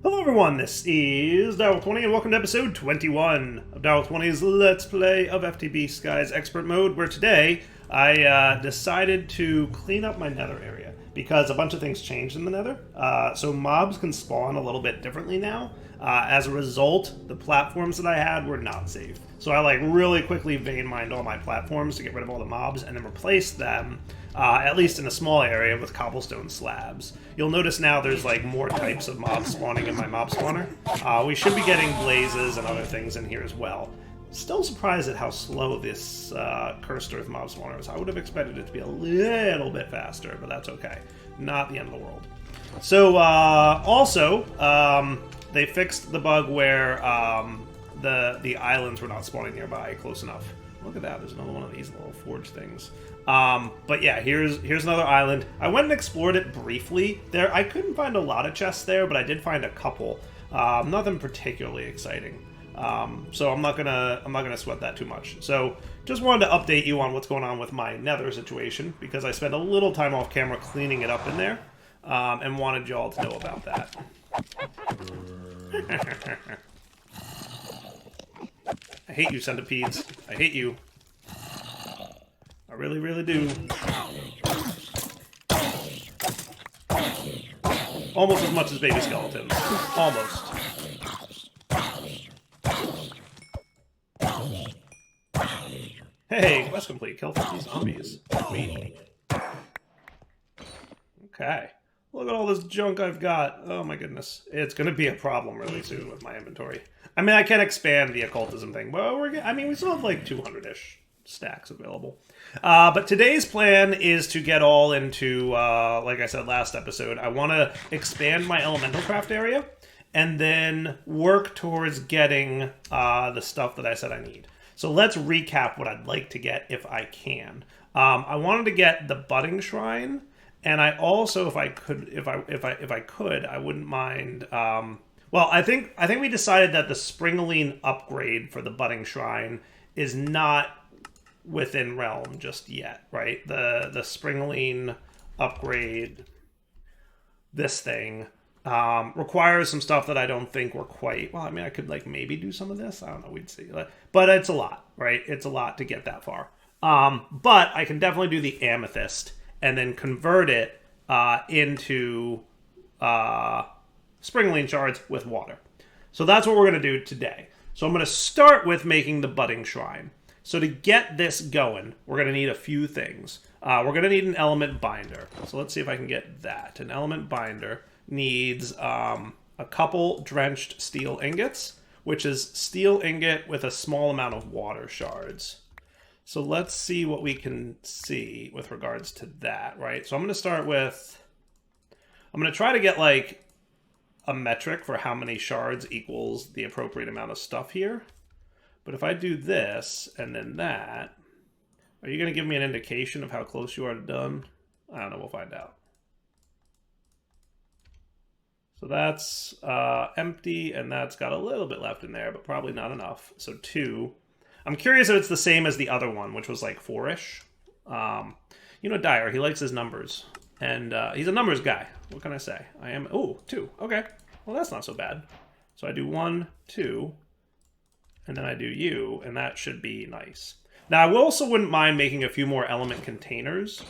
Hello everyone, this is Ep21 and welcome to episode 21 of Ep20's Let's Play of FTB Sky's Expert Mode, where today I decided to clean up my nether area because a bunch of things changed in the nether. So mobs can spawn a little bit differently now. As a result, the platforms that I had were not safe. So I really quickly vein mined all my platforms to get rid of all the mobs and then replaced them, at least in a small area, with cobblestone slabs. You'll notice now there's more types of mobs spawning in my mob spawner. We should be getting blazes and other things in here as well. Still surprised at how slow this Cursed Earth mob spawner is. I would have expected it to be a little bit faster, but that's okay. Not the end of the world. So, they fixed the bug where the islands were not spawning nearby close enough. Look at that, there's another one of these little forge things. But yeah, here's another island. I went and explored it briefly. I couldn't find a lot of chests there, but I did find a couple. Nothing particularly exciting. So I'm not gonna sweat that too much. So just wanted to update you on what's going on with my nether situation, because I spent a little time off camera cleaning it up in there, and wanted y'all to know about that. I hate you, centipedes. I hate you. I really, really do. Almost as much as baby skeletons. Almost. Hey, quest complete. Kill 50 zombies. Sweet. Okay. Look at all this junk I've got. Oh my goodness. It's going to be a problem really soon with my inventory. I mean, I can expand the occultism thing, but we still have 200-ish stacks available. But today's plan is to get all into, like I said last episode, I want to expand my elemental craft area and then work towards getting the stuff that I said I need. So let's recap what I'd like to get if I can. I wanted to get the budding shrine, and I also, if I could, I wouldn't mind. Well, I think we decided that the Springaline upgrade for the budding shrine is not within realm just yet, right? The Springaline upgrade, this thing, requires some stuff that I don't think we're quite. Well, I mean, I could maybe do some of this. I don't know. We'd see. But it's a lot, right? It's a lot to get that far. But I can definitely do the amethyst and then convert it into Springaline shards with water. So that's what we're going to do today. So I'm going to start with making the budding shrine. So to get this going, we're going to need a few things. We're going to need an element binder. So let's see if I can get that. An element binder needs a couple drenched steel ingots, which is steel ingot with a small amount of water shards. So let's see what we can see with regards to that, right? So I'm going to start with, I'm going to try to get a metric for how many shards equals the appropriate amount of stuff here. But if I do this and then that, are you going to give me an indication of how close you are to done? I don't know, we'll find out. So that's empty, and that's got a little bit left in there, but probably not enough. So 2. I'm curious if it's the same as the other one, which was 4-ish. You know, Dyer, he likes his numbers. And he's a numbers guy. What can I say? I am... Oh, 2. Okay. Well, that's not so bad. So I do 1, 2, and then I do you, and that should be nice. Now, I also wouldn't mind making a few more element containers.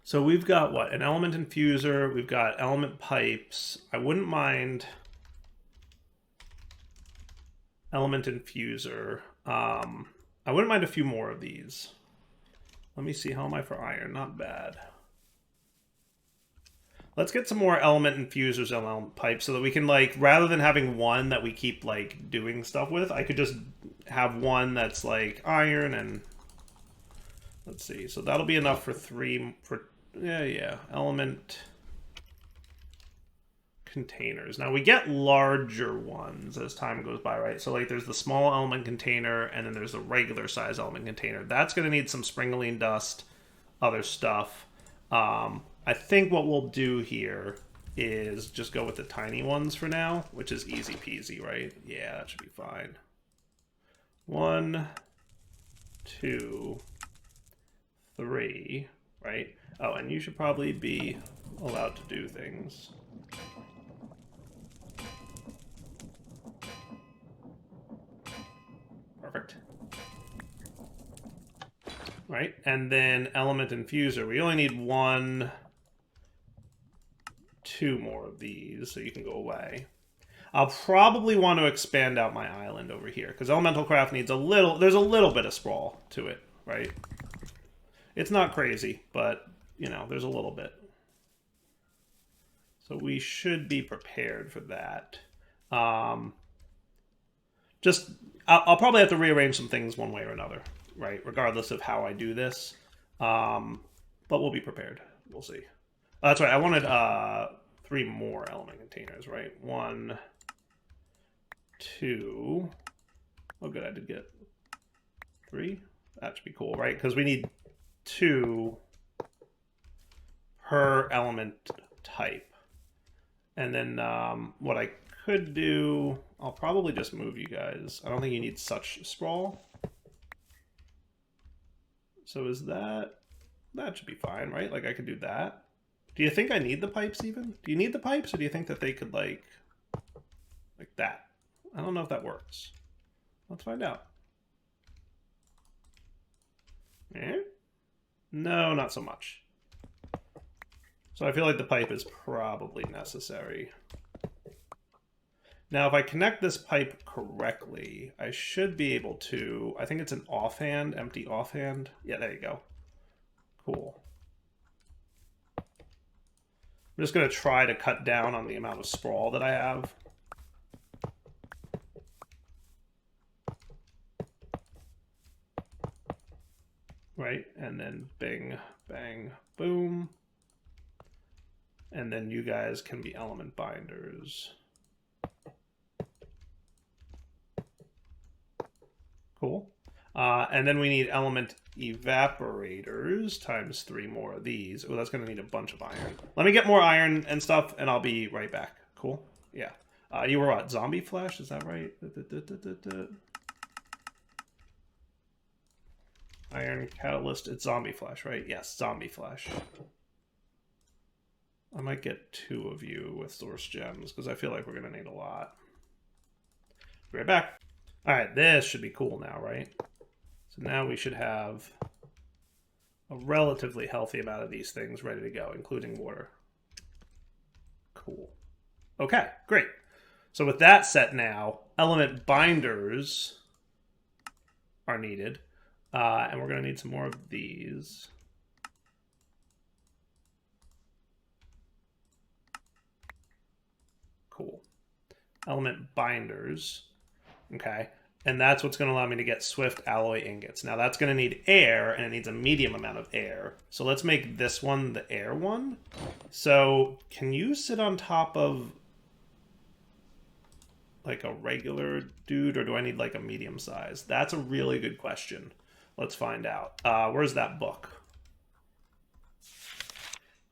So we've got, what? An element infuser. We've got element pipes. I wouldn't mind... element infuser. I wouldn't mind a few more of these. Let me see, how am I for iron? Not bad. Let's get some more element infusers and element pipes so that we can, rather than having one that we keep, doing stuff with, I could just have one that's, iron and... Let's see. So that'll be enough for 3... Yeah. Element containers. Now, we get larger ones as time goes by, right? So, there's the small element container, and then there's the regular size element container. That's going to need some Springaline dust, other stuff. I think what we'll do here is just go with the tiny ones for now, which is easy peasy, right? Yeah, that should be fine. 1, 2, 3, right? Oh, and you should probably be allowed to do things. Perfect. Right, and then element infuser. We only need 1, 2 more of these, so you can go away. I'll probably want to expand out my island over here, because elemental craft needs a little, there's a little bit of sprawl to it, right? It's not crazy, but, you know, there's a little bit. So we should be prepared for that. I'll probably have to rearrange some things one way or another, right? Regardless of how I do this. But we'll be prepared. We'll see. That's right. I wanted 3 more element containers, right? 1, 2. Oh, good. I did get 3. That should be cool, right? Because we need 2 per element type. And then what I could do, I'll probably just move you guys. I don't think you need such sprawl. So is that should be fine, right? Like I could do that. Do you think I need the pipes even? Do you need the pipes, or do you think that they could like that? I don't know if that works. Let's find out. Eh? No, not so much. So I feel like the pipe is probably necessary. Now, if I connect this pipe correctly, I should be able to... I think it's an offhand, empty offhand. Yeah, there you go. Cool. I'm just going to try to cut down on the amount of sprawl that I have. Right, and then bing, bang, boom. And then you guys can be element binders. Cool. And then we need element evaporators times 3 more of these. Oh, that's going to need a bunch of iron. Let me get more iron and stuff, and I'll be right back. Cool? Yeah. You were what? Zombie flesh? Is that right? Iron catalyst. It's zombie flesh, right? Yes, zombie flesh. I might get 2 of you with source gems, because I feel like we're going to need a lot. Be right back. All right, this should be cool now, right? So now we should have a relatively healthy amount of these things ready to go, including water. Cool. Okay, great. So with that set now, element binders are needed. And we're going to need some more of these. Cool. Element binders. Okay. And that's what's going to allow me to get swift alloy ingots. Now that's going to need air, and it needs a medium amount of air. So let's make this one the air one. So can you sit on top of like a regular dude, or do I need like a medium size? That's a really good question. Let's find out. Where's that book?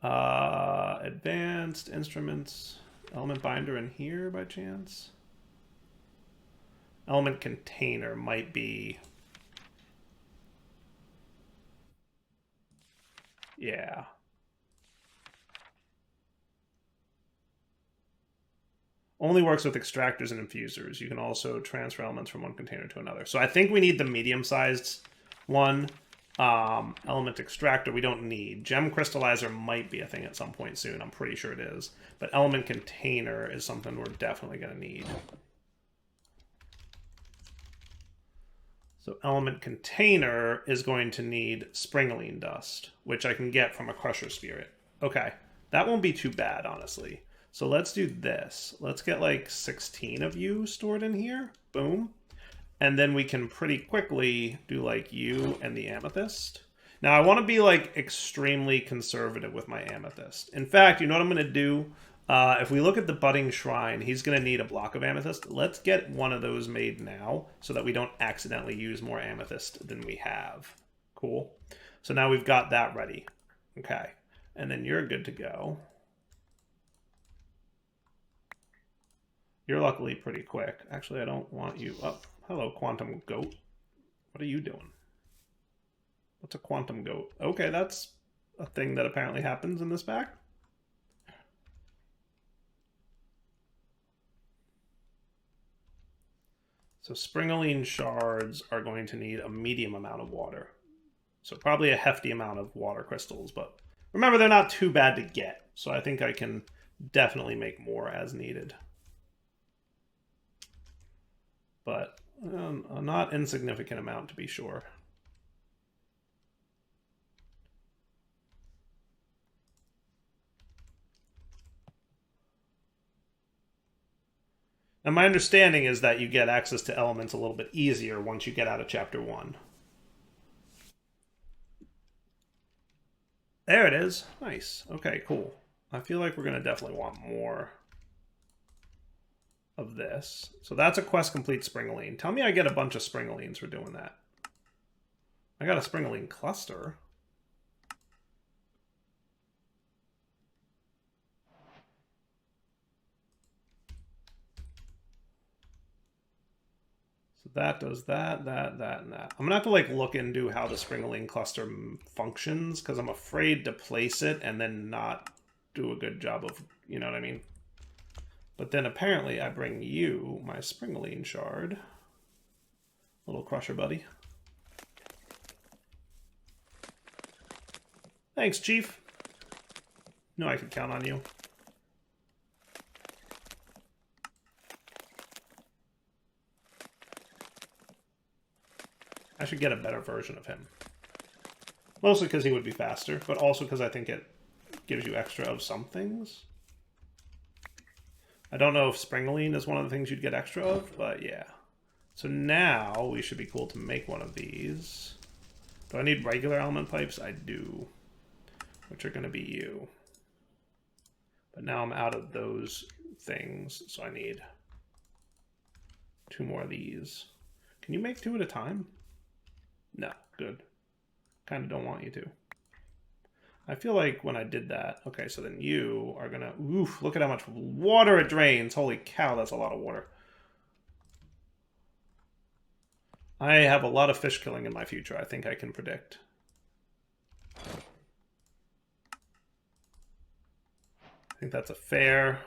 Advanced instruments. Element binder in here by chance? Element container might be... Yeah. Only works with extractors and infusers. You can also transfer elements from one container to another. So I think we need the medium-sized one. Element extractor we don't need. Gem crystallizer might be a thing at some point soon. I'm pretty sure it is. But element container is something we're definitely going to need. So element container is going to need springaline dust, which I can get from a crusher spirit. Okay, that won't be too bad, honestly. So let's do this. Let's get like 16 of you stored in here. Boom. And then we can pretty quickly do like you and the amethyst. Now I want to be like extremely conservative with my amethyst. In fact, you know what I'm going to do? If we look at the budding shrine, he's going to need a block of amethyst. Let's get one of those made now so that we don't accidentally use more amethyst than we have. Cool. So now we've got that ready. Okay. And then you're good to go. You're luckily pretty quick. Actually, I don't want you up. Hello, quantum goat. What are you doing? What's a quantum goat? Okay, that's a thing that apparently happens in this pack. So springaline shards are going to need a medium amount of water. So probably a hefty amount of water crystals, but remember, they're not too bad to get. So I think I can definitely make more as needed. But a not insignificant amount to be sure. And my understanding is that you get access to elements a little bit easier once you get out of Chapter 1. There it is. Nice. Okay, cool. I feel like we're going to definitely want more of this. So that's a quest complete springaline. Tell me I get a bunch of springalines for doing that. I got a springaline cluster. So that does that, and that. I'm gonna have to like look into how the springaline cluster functions because I'm afraid to place it and then not do a good job of, you know what I mean? But then apparently I bring you my springaline shard. Little crusher buddy. Thanks, Chief. Knew I could count on you. I should get a better version of him. Mostly because he would be faster, but also because I think it gives you extra of some things. I don't know if springaline is one of the things you'd get extra of, but yeah. So now we should be cool to make one of these. Do I need regular element pipes? I do. Which are going to be you. But now I'm out of those things, so I need 2 more of these. Can you make 2 at a time? No, good. Kind of don't want you to. I feel like when I did that, okay, so then you are gonna, oof, look at how much water it drains. Holy cow, that's a lot of water. I have a lot of fish killing in my future, I think I can predict. I think that's a fair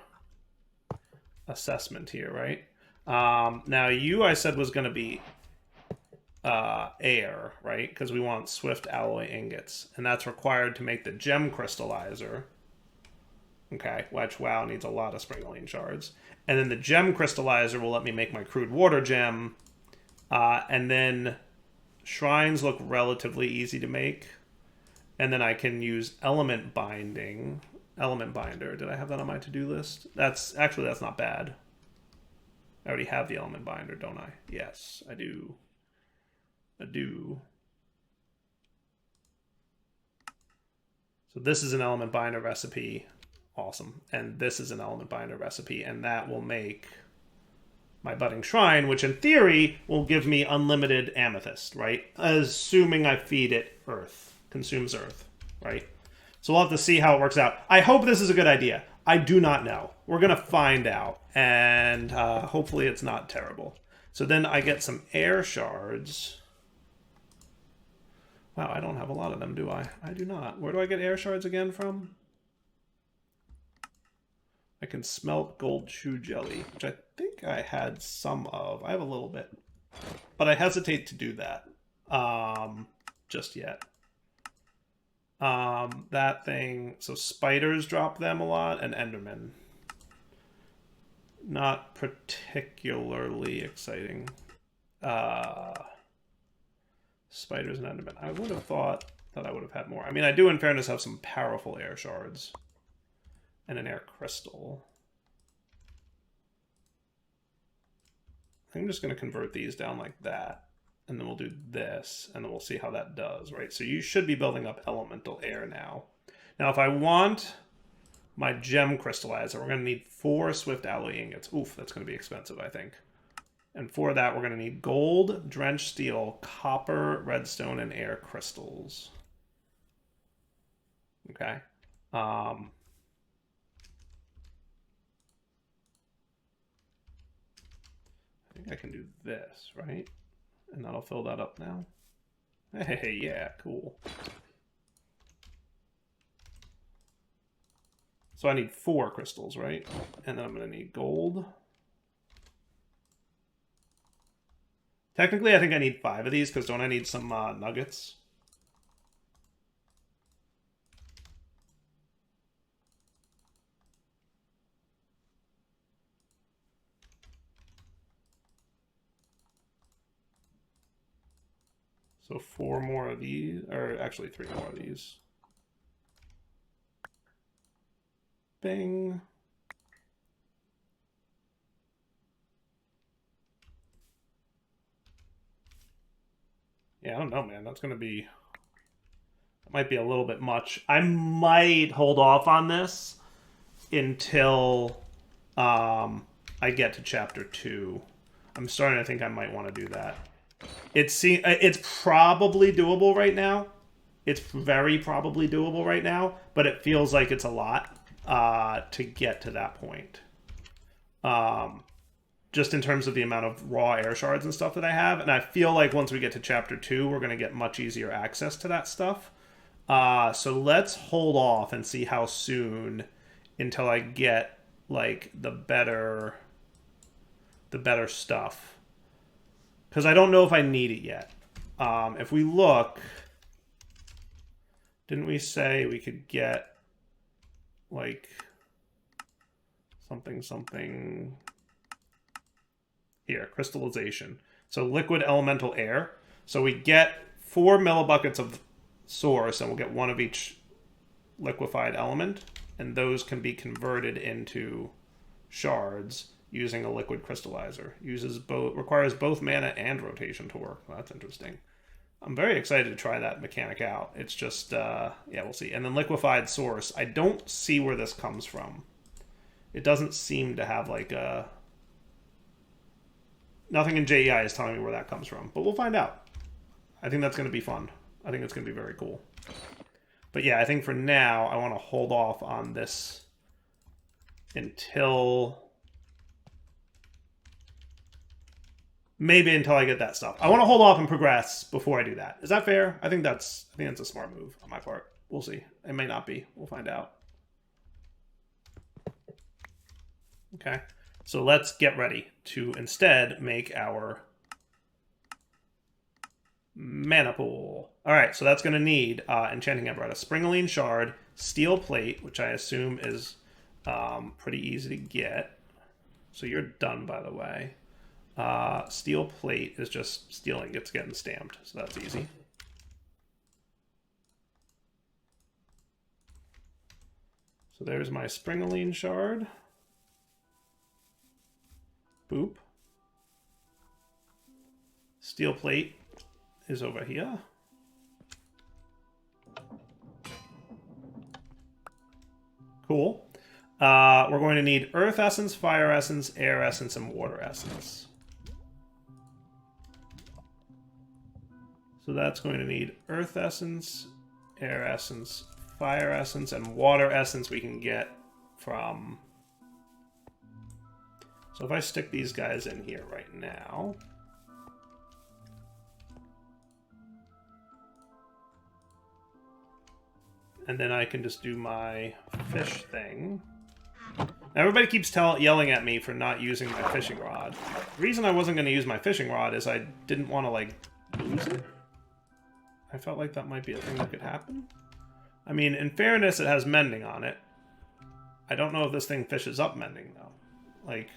assessment here, right? Now you, I said, was gonna be air, right? Because we want swift alloy ingots, and that's required to make the gem crystallizer. Okay, which, wow, needs a lot of springaline shards. And then the gem crystallizer will let me make my crude water gem. And then shrines look relatively easy to make. And then I can use element binding. Element binder. Did I have that on my to-do list? That's not bad. I already have the element binder, don't I? Yes, I do. So this is an element binder recipe. Awesome. And this is an element binder recipe, and that will make my budding shrine, which in theory will give me unlimited amethyst, right? Assuming I feed it earth, consumes earth, right? So we'll have to see how it works out. I hope this is a good idea. I do not know. We're going to find out, and hopefully it's not terrible. So then I get some air shards. Wow, I don't have a lot of them, do I? I do not. Where do I get air shards again from? I can smelt gold chew jelly, which I think I had some of. I have a little bit. But I hesitate to do that just yet. That thing, so spiders drop them a lot, and endermen. Not particularly exciting. Spiders and endermen. I would have thought that I would have had more. I mean, I do, in fairness, have some powerful air shards. And an air crystal. I'm just going to convert these down like that. And then we'll do this, and then we'll see how that does, right? So you should be building up elemental air now. Now, if I want my gem crystallizer, we're going to need 4 swift alloy ingots. Oof, that's going to be expensive, I think. And for that, we're going to need gold, drenched steel, copper, redstone, and air crystals. Okay. I think I can do this, right? And that'll fill that up now. Hey, yeah, cool. So I need 4 crystals, right? And then I'm going to need gold. Technically, I think I need 5 of these, because don't I need some nuggets? So 4 more of these, or actually 3 more of these. Bing. Yeah, I don't know, man. That's going to be... That might be a little bit much. I might hold off on this until I get to chapter 2. I'm starting to think I might want to do that. It's probably doable right now. It's very probably doable right now, but it feels like it's a lot to get to that point. Just in terms of the amount of raw air shards and stuff that I have. And I feel like once we get to chapter 2, we're going to get much easier access to that stuff. So let's hold off and see how soon until I get like the better stuff. Because I don't know if I need it yet. If we look, didn't we say we could get like something here, crystallization. So liquid elemental air. So we get 4 millibuckets of source, and we'll get 1 of each liquefied element, and those can be converted into shards using a liquid crystallizer. Requires both mana and rotation to work. Well, that's interesting. I'm very excited to try that mechanic out. It's just, yeah, we'll see. And then liquefied source. I don't see where this comes from. It doesn't seem to have like a... Nothing in JEI is telling me where that comes from, but we'll find out. I think that's going to be fun. I think it's going to be very cool. But yeah, I think for now, I want to hold off on this until... Maybe until I get that stuff. I want to hold off and progress before I do that. Is that fair? I think that's a smart move on my part. We'll see. It may not be. We'll find out. Okay. So let's get ready to instead make our mana pool. All right, so that's going to need enchanting apparatus, springaline shard, steel plate, which I assume is pretty easy to get. So you're done, by the way. Steel plate is just stealing. It's getting stamped, so that's easy. So there's my springaline shard. Boop. Steel plate is over here. Cool. We're going to need earth essence, fire essence, air essence, and water essence. So that's going to need earth essence, air essence, fire essence, and water essence we can get from... So if I stick these guys in here right now... And then I can just do my fish thing. Now everybody keeps yelling at me for not using my fishing rod. The reason I wasn't going to use my fishing rod is I didn't want to, like, lose it. I felt like that might be a thing that could happen. I mean, in fairness, it has mending on it. I don't know if this thing fishes up mending, though. Like,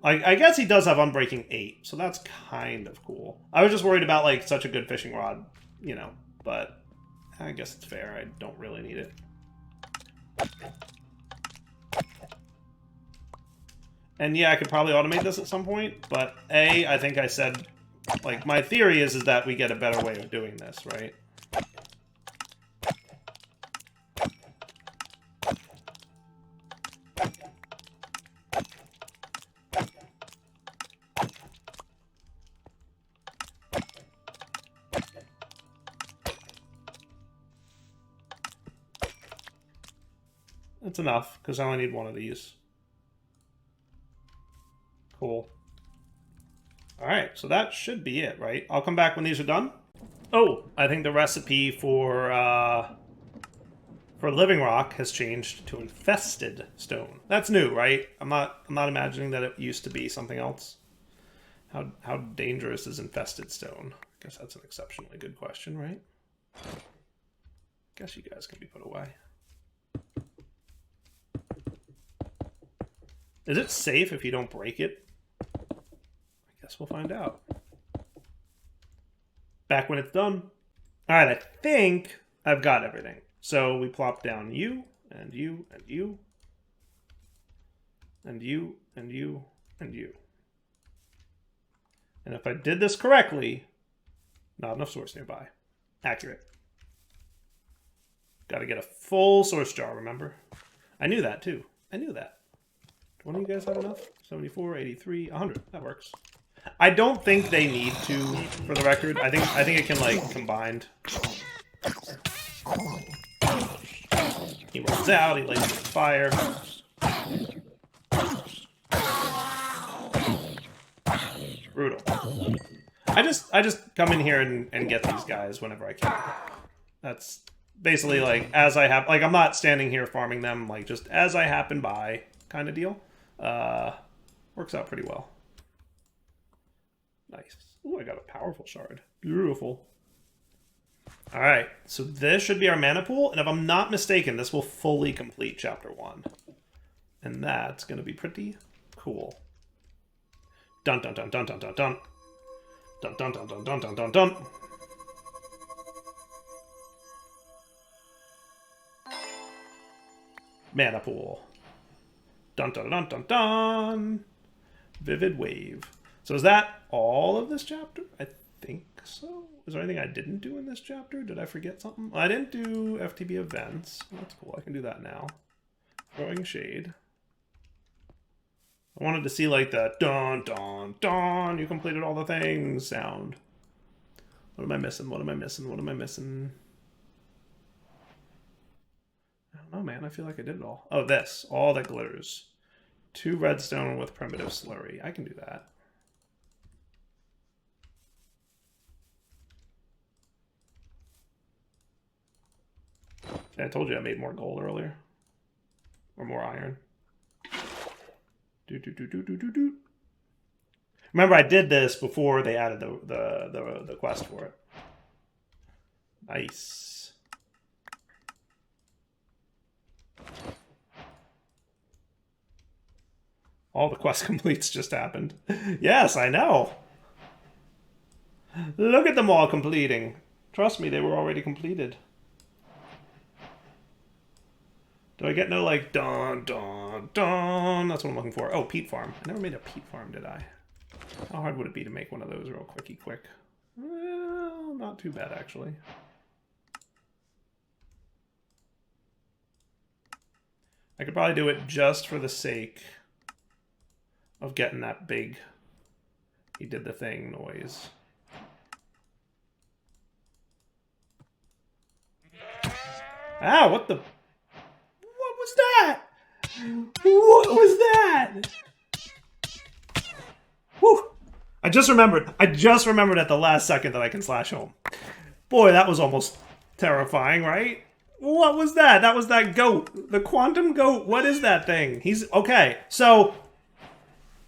I guess he does have Unbreaking 8, so that's kind of cool. I was just worried about, like, such a good fishing rod, you know, but I guess it's fair. I don't really need it. And yeah, I could probably automate this at some point, but I think I said, like, my theory is that we get a better way of doing this, right? That's enough, because I only need 1 of these. Cool. Alright, so that should be it, right? I'll come back when these are done. Oh, I think the recipe for Living Rock has changed to Infested Stone. That's new, right? I'm not imagining that it used to be something else. How dangerous is infested stone? I guess that's an exceptionally good question, right? Guess you guys can be put away. Is it safe if you don't break it? I guess we'll find out. Back when it's done. All right, I think I've got everything. So we plop down you, and you, and you, and you, and you, and you. And if I did this correctly, not enough source nearby. Accurate. Got to get a full source jar, remember? I knew that, too. I knew that. Do one of you guys have enough? 74, 83, 100. That works. I don't think they need to, for the record. I think it can, like, combined. He runs out, he lights it on fire. Brutal. I just come in here and get these guys whenever I can. That's basically like as I have, like I'm not standing here farming them, like just as I happen by kind of deal. Works out pretty well. Nice. Ooh, I got a powerful shard. Beautiful. All right, so this should be our mana pool, and if I'm not mistaken, this will fully complete Chapter 1. And that's going to be pretty cool. Dun dun dun dun dun dun dun. Dun dun dun dun dun dun dun dun. Mana pool. Dun dun dun dun dun. Vivid wave. So is that all of this chapter? I think so. Is there anything I didn't do in this chapter? Did I forget something? I didn't do FTB events. That's cool. I can do that now. Throwing shade. I wanted to see like the dun dun dun, you completed all the things sound. What am I missing? What am I missing? What am I missing? I don't know, man. I feel like I did it all. Oh, this. All that glitters. 2 redstone with primitive slurry. I can do that. I told you I made more gold earlier. Or more iron. Remember, I did this before they added the quest for it. Nice. All the quest completes just happened. Yes, I know. Look at them all completing. Trust me, they were already completed. Do I get no, like, dun, dun, dun? That's what I'm looking for. Oh, peat farm. I never made a peat farm, did I? How hard would it be to make one of those real quick? Well, not too bad, actually. I could probably do it just for the sake of getting that big he did the thing noise. Ah, what the... What was that? What was that? Whew. I just remembered at the last second that I can slash home. Boy, that was almost terrifying, right? What was that? That was that goat. The quantum goat. What is that thing? He's... Okay, so...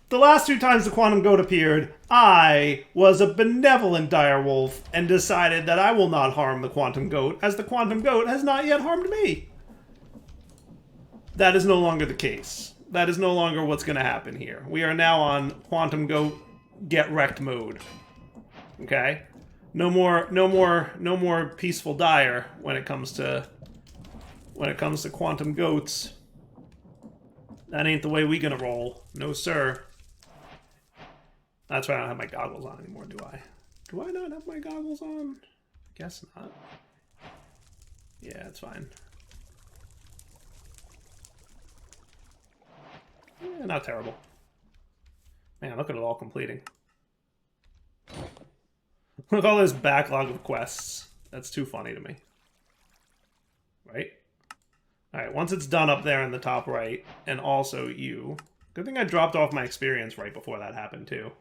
The last 2 times the quantum goat appeared, I was a benevolent direwolf and decided that I will not harm the quantum goat, as the quantum goat has not yet harmed me. That is no longer the case. That is no longer what's going to happen here. We are now on quantum goat get wrecked mode. Okay? No more peaceful dire when it comes to quantum goats. That ain't the way we gonna roll. No, sir. That's why I don't have my goggles on anymore, do I? Do I not have my goggles on? I guess not. Yeah, it's fine. Yeah, not terrible. Man, look at it all completing. Look at all this backlog of quests. That's too funny to me. Right? Alright, once it's done up there in the top right, and also you. Good thing I dropped off my experience right before that happened, too.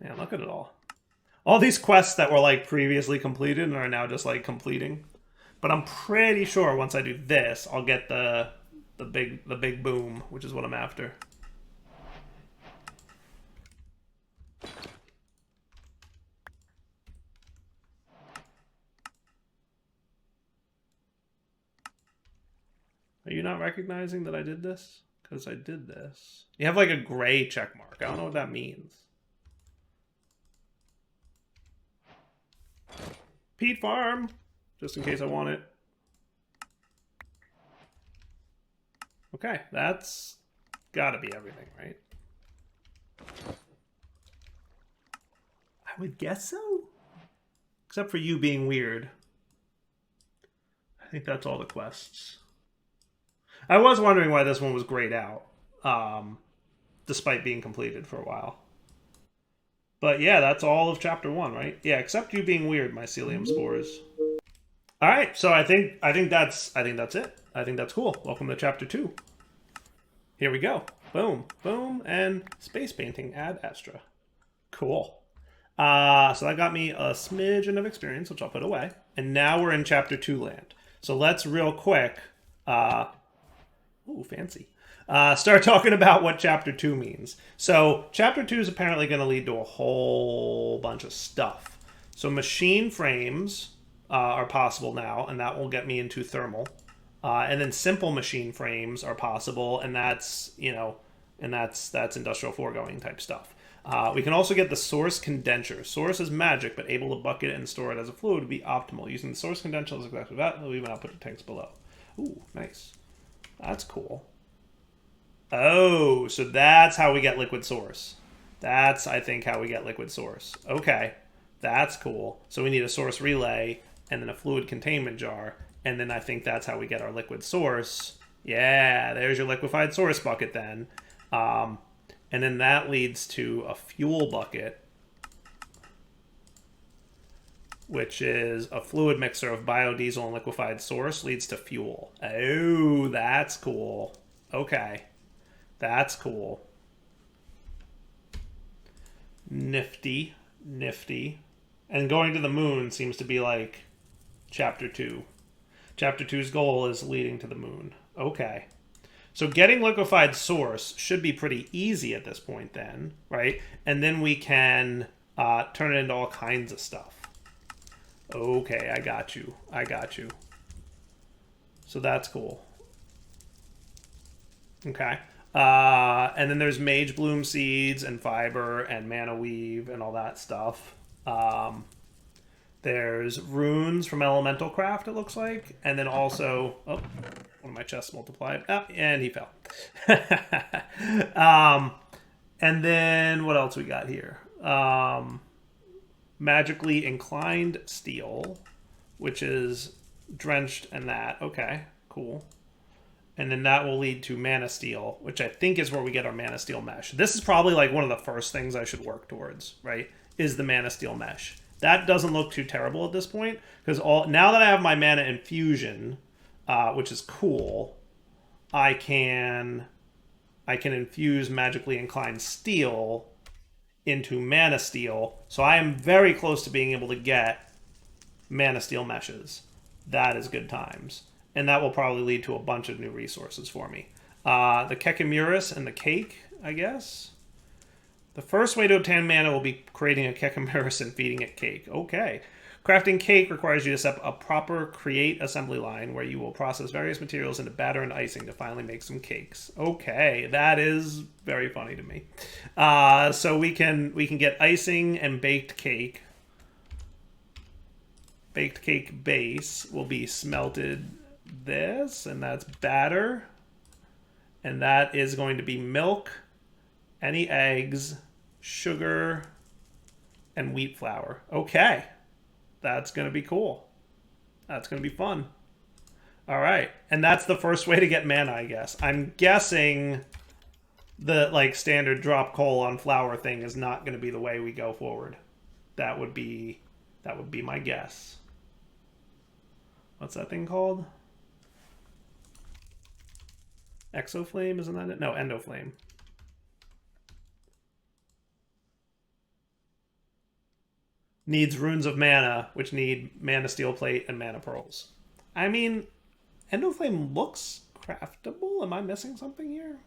Man, look at it all. All these quests that were, like, previously completed and are now just, like, completing. But I'm pretty sure once I do this, I'll get the big boom, which is what I'm after. Are you not recognizing that I did this? Because I did this. You have like a gray check mark. I don't know what that means. Peat Farm, just in case I want it. Okay, that's gotta be everything, right? I would guess so. Except for you being weird. I think that's all the quests. I was wondering why this one was grayed out, despite being completed for a while. But yeah, that's all of chapter 1, right? Yeah, except you being weird, mycelium spores. All right, so I think that's it. I think that's cool. Welcome to chapter 2. Here we go. Boom, boom, and space painting ad astra. Cool. So that got me a smidgen of experience, which I'll put away. And now we're in chapter 2 land. So let's real quick, ooh, fancy. Start talking about what chapter 2 means. So chapter 2 is apparently going to lead to a whole bunch of stuff. So machine frames are possible now, and that will get me into thermal. And then simple machine frames are possible, and that's, that's industrial foregoing type stuff. We can also get the source condenser. Source is magic, but able to bucket it and store it as a fluid would be optimal. Using the source condenser is exactly that. We'll even output the tanks below. Ooh, nice. That's cool. Oh, so that's how we get liquid source. That's, I think, how we get liquid source. Okay, that's cool. So we need a source relay and then a fluid containment jar. And then I think that's how we get our liquid source. Yeah, there's your liquefied source bucket then. And then that leads to a fuel bucket, which is a fluid mixer of biodiesel and liquefied source leads to fuel. Oh, that's cool. Okay. That's cool. Nifty. Nifty. And going to the moon seems to be like chapter 2. Chapter 2's goal is leading to the moon. Okay. So getting liquefied source should be pretty easy at this point then, right? And then we can turn it into all kinds of stuff. Okay, I got you. I got you. So that's cool. Okay. And then there's Mage Bloom seeds and fiber and mana weave and all that stuff. There's runes from elemental craft, it looks like. And then also, oh, one of my chests multiplied. Oh, and he fell. And then what else we got here? Magically inclined steel, which is drenched in that. Okay, cool. And then that will lead to mana steel, which I think is where we get our mana steel mesh. This is probably like one of the first things I should work towards, right? Is the mana steel mesh. That doesn't look too terrible at this point, because now that I have my mana infusion, which is cool, I can infuse magically inclined steel into mana steel. So I am very close to being able to get mana steel meshes. That is good times. And that will probably lead to a bunch of new resources for me. The Kekimuris and the cake, I guess. The first way to obtain mana will be creating a Kekimuris and feeding it cake. Okay. Crafting cake requires you to set a proper create assembly line where you will process various materials into batter and icing to finally make some cakes. Okay, that is very funny to me. So we can get icing and baked cake. Baked cake base will be smelted this, and that's batter. And that is going to be milk, any eggs, sugar, and wheat flour. Okay. That's going to be cool. That's going to be fun. All right. And that's the first way to get mana, I guess. I'm guessing the like standard drop coal on flour thing is not going to be the way we go forward. That would be my guess. What's that thing called? Exoflame, isn't that it? No, Endoflame. Needs runes of mana, which need mana steel plate and mana pearls. I mean, Endoflame looks craftable. Am I missing something here?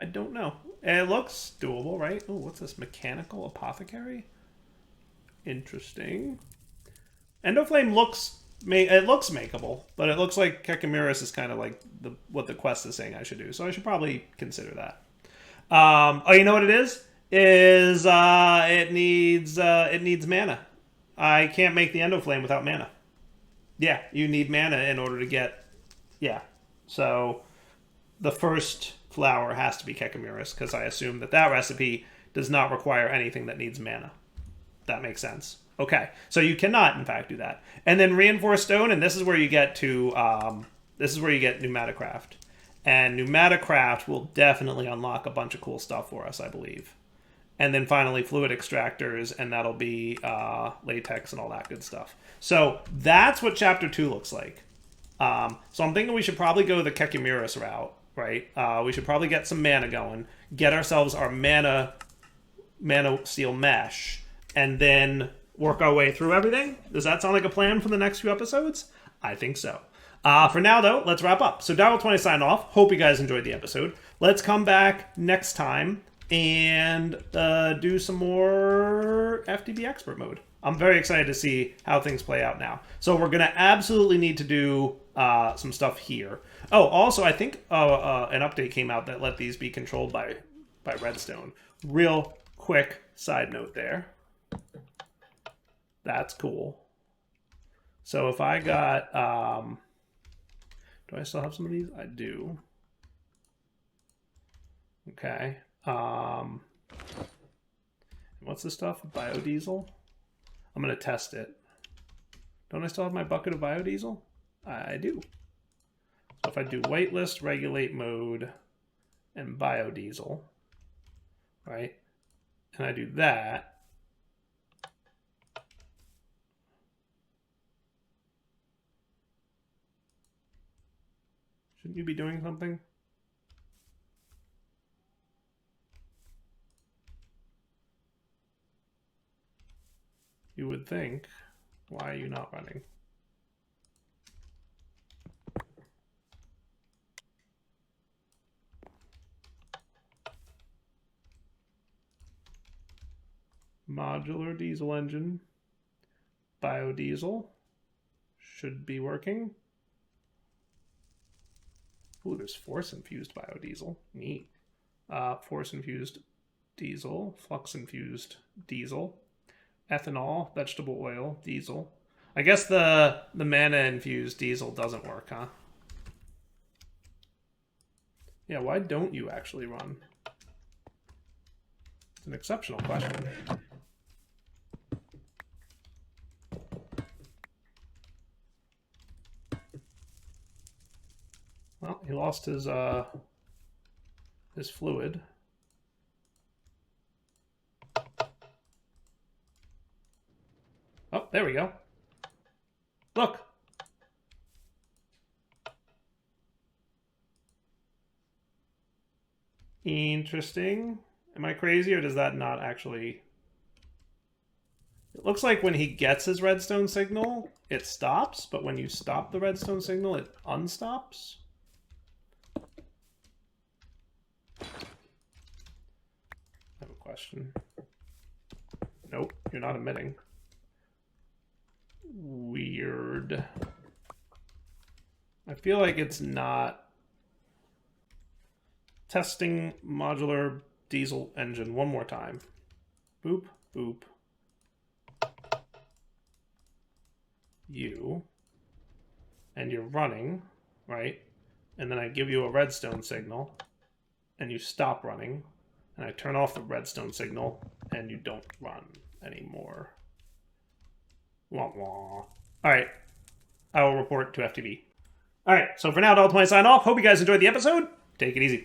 I don't know. It looks doable, right? Oh, what's this? Mechanical Apothecary? Interesting. Endoflame looks... It looks makeable, but it looks like Kekamiris is kind of like what the quest is saying I should do. So I should probably consider that. Oh, you know what it is? It needs mana. I can't make the Endoflame without mana. Yeah, you need mana in order to get... Yeah. So the first flower has to be Kekamiris, because I assume that recipe does not require anything that needs mana. That makes sense. Okay, so you cannot, in fact, do that. And then Reinforced Stone, and this is where you get to... this is where you get Pneumaticraft. And Pneumaticraft will definitely unlock a bunch of cool stuff for us, I believe. And then finally Fluid Extractors, and that'll be latex and all that good stuff. So that's what Chapter 2 looks like. So I'm thinking we should probably go the Kekamiris route, right? We should probably get some mana going, get ourselves our mana steel mesh, and then work our way through everything. Does that sound like a plan for the next few episodes? I think so. For now, though, let's wrap up. So Darryl20 sign off. Hope you guys enjoyed the episode. Let's come back next time and do some more FTB expert mode. I'm very excited to see how things play out now. So we're going to absolutely need to do some stuff here. Oh, also, I think an update came out that let these be controlled by redstone. Real quick side note there. That's cool. So if I got... do I still have some of these? I do. Okay. What's this stuff? Biodiesel? I'm going to test it. Don't I still have my bucket of biodiesel? I do. So if I do whitelist, regulate mode, and biodiesel, right? And I do that. Shouldn't you be doing something? You would think. Why are you not running? Modular diesel engine. Biodiesel. Should be working. Ooh, there's force-infused biodiesel. Neat. Force-infused diesel. Flux-infused diesel. Ethanol, vegetable oil, diesel. I guess the mana-infused diesel doesn't work, huh? Yeah, why don't you actually run? It's an exceptional question. Well, he lost his fluid. Oh, there we go. Look. Interesting. Am I crazy, or does that not actually... It looks like when he gets his redstone signal, it stops, but when you stop the redstone signal, it unstops. I have a question. Nope, you're not emitting. Weird. I feel like it's not. Testing modular diesel engine one more time. Boop, boop. You. And you're running, right? And then I give you a redstone signal, and you stop running, and I turn off the redstone signal, and you don't run anymore. Wah, wah. Alright. I will report to FTB. Alright, so for now, Darryl20 sign off. Hope you guys enjoyed the episode. Take it easy.